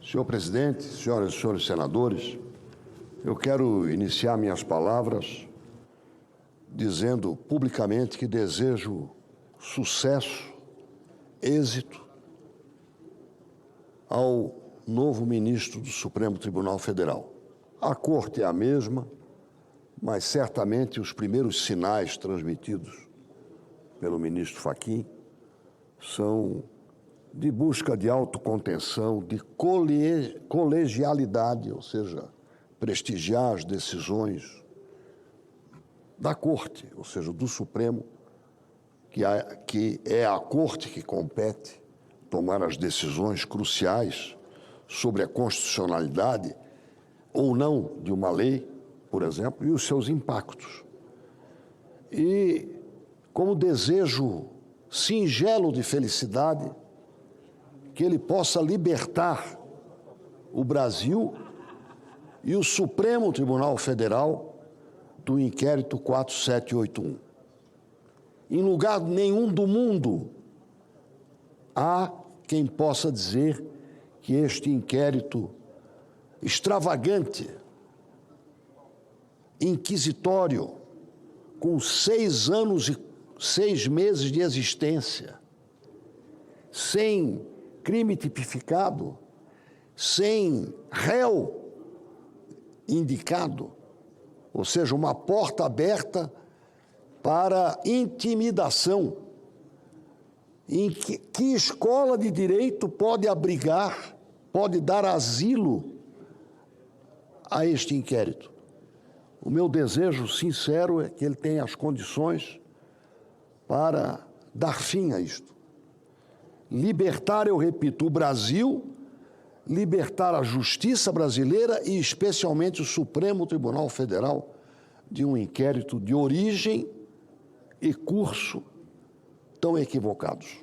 Senhor presidente, senhoras e senhores senadores, eu quero iniciar minhas palavras dizendo publicamente que desejo sucesso, êxito ao novo ministro do Supremo Tribunal Federal. A corte é a mesma, mas certamente os primeiros sinais transmitidos pelo ministro Fachin são de busca de autocontenção, de colegialidade, ou seja, prestigiar as decisões da Corte, ou seja, do Supremo, que é a Corte que compete tomar as decisões cruciais sobre a constitucionalidade ou não de uma lei, por exemplo, e os seus impactos. E como desejo singelo de felicidade, que ele possa libertar o Brasil e o Supremo Tribunal Federal do inquérito 4781. Em lugar nenhum do mundo há quem possa dizer que este inquérito extravagante, inquisitório, com 6 anos e 6 meses de existência, sem crime tipificado, sem réu indicado, ou seja, uma porta aberta para intimidação, em que escola de direito pode abrigar, pode dar asilo a este inquérito? O meu desejo sincero é que ele tenha as condições para dar fim a isto. Libertar, eu repito, o Brasil, libertar a justiça brasileira e especialmente o Supremo Tribunal Federal de um inquérito de origem e curso tão equivocados.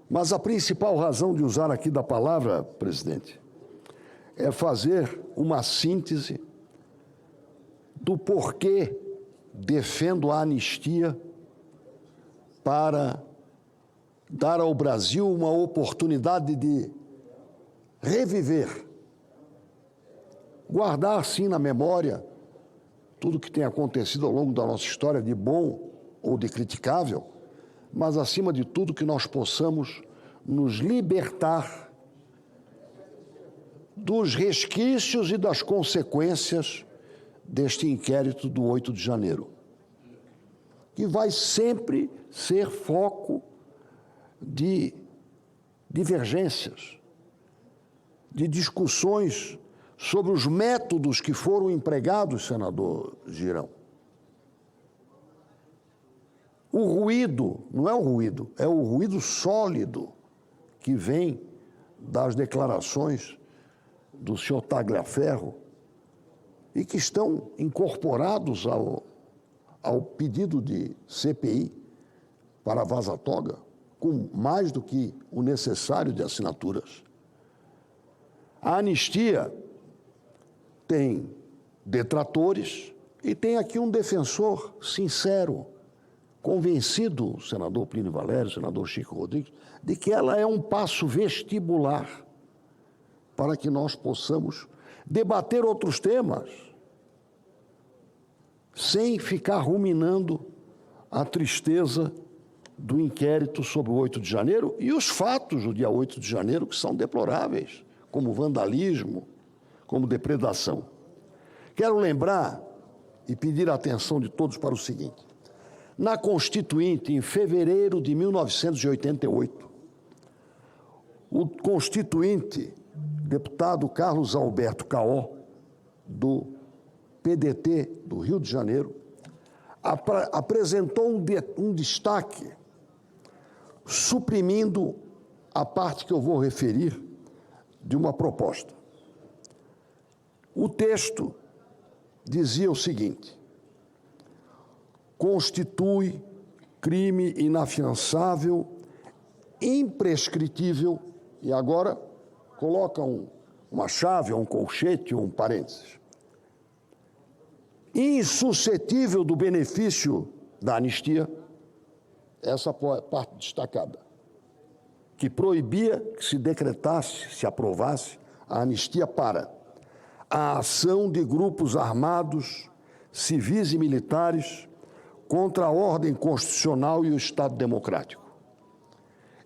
Mas a principal razão de usar aqui da palavra, presidente, é fazer uma síntese do porquê defendo a anistia para dar ao Brasil uma oportunidade de reviver, guardar, sim, na memória tudo que tem acontecido ao longo da nossa história, de bom ou de criticável, mas, acima de tudo, que nós possamos nos libertar dos resquícios e das consequências deste inquérito do 8 de janeiro, que vai sempre ser foco de divergências, de discussões sobre os métodos que foram empregados, senador Girão. O ruído, não é o ruído, é o ruído sólido que vem das declarações do senhor Tagliaferro e que estão incorporados ao pedido de CPI para vaza-toga, com mais do que o necessário de assinaturas. A anistia tem detratores e tem aqui um defensor sincero, convencido, o senador Plínio Valério, o senador Chico Rodrigues, de que ela é um passo vestibular para que nós possamos debater outros temas, sem ficar ruminando a tristeza do inquérito sobre o 8 de janeiro e os fatos do dia 8 de janeiro, que são deploráveis, como vandalismo, como depredação. Quero lembrar e pedir a atenção de todos para o seguinte: na Constituinte, em fevereiro de 1988, o constituinte, deputado Carlos Alberto Caó, do PDT do Rio de Janeiro, apresentou um destaque, suprimindo a parte que eu vou referir de uma proposta. O texto dizia o seguinte: constitui crime inafiançável, imprescritível, e agora coloca uma chave, um colchete ou um parênteses, insuscetível do benefício da anistia, essa parte destacada, que proibia que se decretasse, se aprovasse, a anistia para a ação de grupos armados, civis e militares contra a ordem constitucional e o Estado democrático.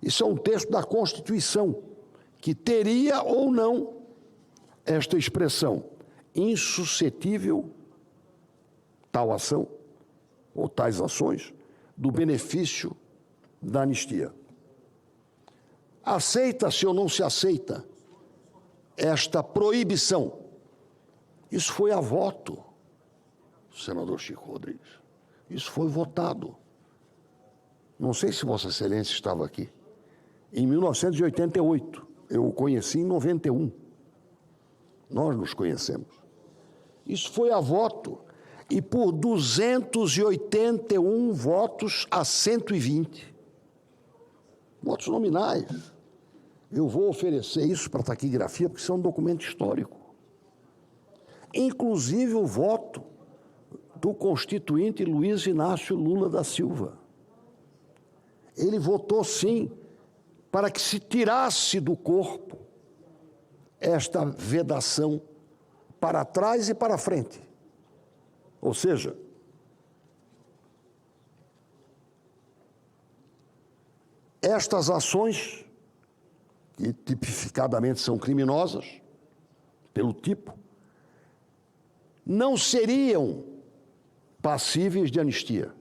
Isso é um texto da Constituição, que teria ou não esta expressão, insuscetível, tal ação, ou tais ações, do benefício da anistia. Aceita-se ou não se aceita esta proibição? Isso foi a voto, senador Chico Rodrigues. Isso foi votado. Não sei se Vossa Excelência estava aqui. Em 1988, eu o conheci em 91. Nós nos conhecemos. Isso foi a voto. E por 281 votos a 120. Votos nominais. Eu vou oferecer isso para a taquigrafia, porque isso é um documento histórico. Inclusive o voto do constituinte Luiz Inácio Lula da Silva. Ele votou sim para que se tirasse do corpo esta vedação para trás e para frente. Ou seja, estas ações, que tipificadamente são criminosas, pelo tipo, não seriam passíveis de anistia.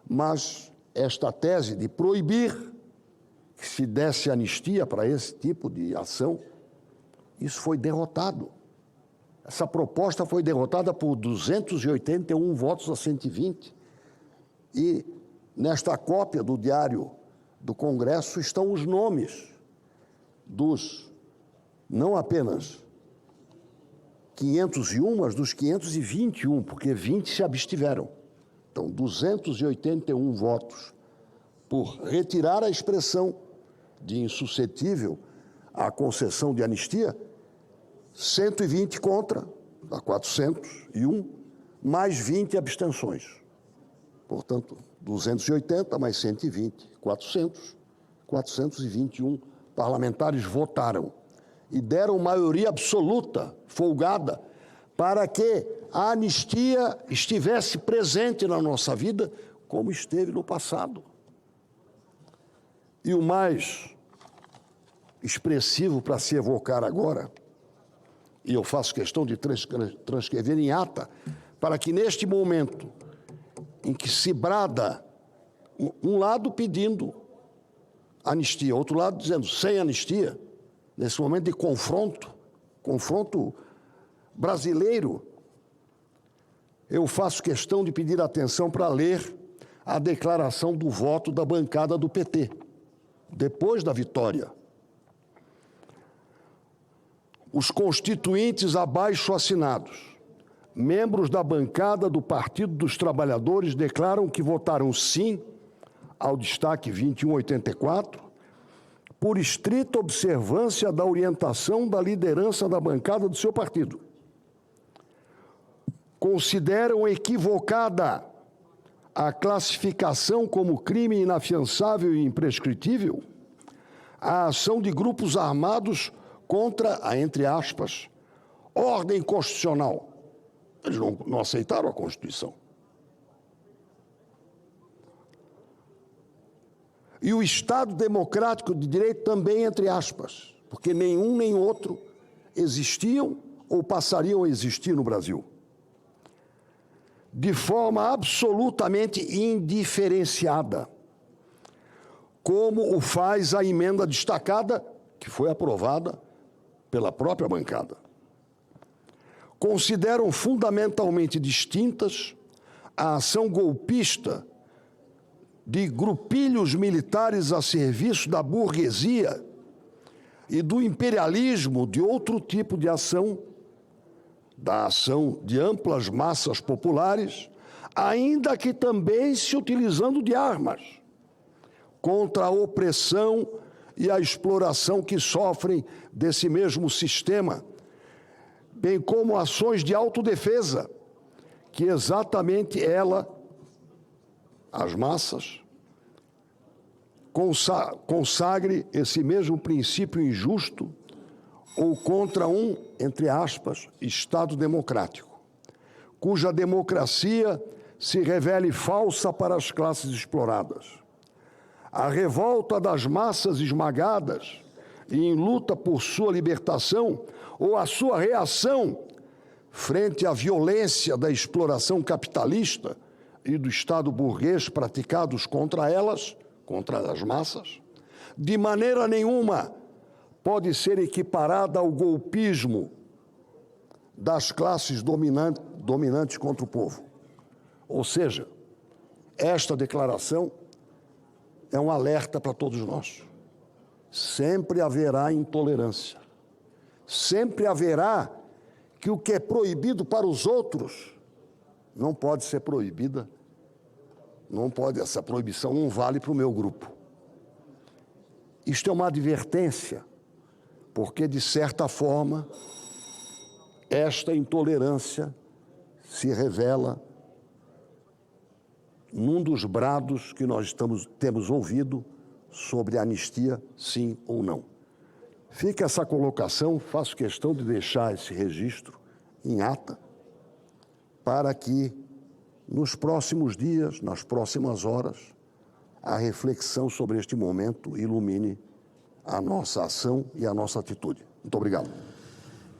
Mas esta tese de proibir que se desse anistia para esse tipo de ação, isso foi derrotado. Essa proposta foi derrotada por 281 votos a 120. E nesta cópia do Diário do Congresso estão os nomes dos, não apenas 501, mas dos 521, porque 20 se abstiveram. Então, 281 votos por retirar a expressão de insuscetível à concessão de anistia, 120 contra, dá 401, mais 20 abstenções. Portanto, 280 mais 120, 400, 421 parlamentares votaram e deram maioria absoluta, folgada, para que a anistia estivesse presente na nossa vida, como esteve no passado. E o mais expressivo para se evocar agora, e eu faço questão de transcrever em ata, para que neste momento em que se brada, um lado pedindo anistia, outro lado dizendo sem anistia, nesse momento de confronto brasileiro, eu faço questão de pedir atenção para ler a declaração do voto da bancada do PT, depois da vitória. Os constituintes abaixo assinados, membros da bancada do Partido dos Trabalhadores, declaram que votaram sim ao destaque 2184, por estrita observância da orientação da liderança da bancada do seu partido. Consideram equivocada a classificação como crime inafiançável e imprescritível a ação de grupos armados contra a, entre aspas, ordem constitucional. Eles não aceitaram a Constituição. E o Estado democrático de direito também, entre aspas, porque nenhum nem outro existiam ou passariam a existir no Brasil. De forma absolutamente indiferenciada, como o faz a emenda destacada, que foi aprovada pela própria bancada. Consideram fundamentalmente distintas a ação golpista de grupilhos militares a serviço da burguesia e do imperialismo de outro tipo de ação, da ação de amplas massas populares, ainda que também se utilizando de armas, contra a opressão e a exploração que sofrem desse mesmo sistema, bem como ações de autodefesa, que exatamente ela, as massas, consagre esse mesmo princípio injusto ou contra um, entre aspas, Estado democrático, cuja democracia se revele falsa para as classes exploradas. A revolta das massas esmagadas e em luta por sua libertação ou a sua reação frente à violência da exploração capitalista e do Estado burguês praticados contra elas, contra as massas, de maneira nenhuma pode ser equiparada ao golpismo das classes dominantes contra o povo. Ou seja, esta declaração é um alerta para todos nós. Sempre haverá intolerância. Sempre haverá que o que é proibido para os outros não pode ser proibida, essa proibição não vale para o meu grupo. Isto é uma advertência, porque, de certa forma, esta intolerância se revela num dos brados que nós temos ouvido sobre anistia, sim ou não. Fica essa colocação, faço questão de deixar esse registro em ata, para que, nos próximos dias, nas próximas horas, a reflexão sobre este momento ilumine a nossa ação e a nossa atitude. Muito obrigado.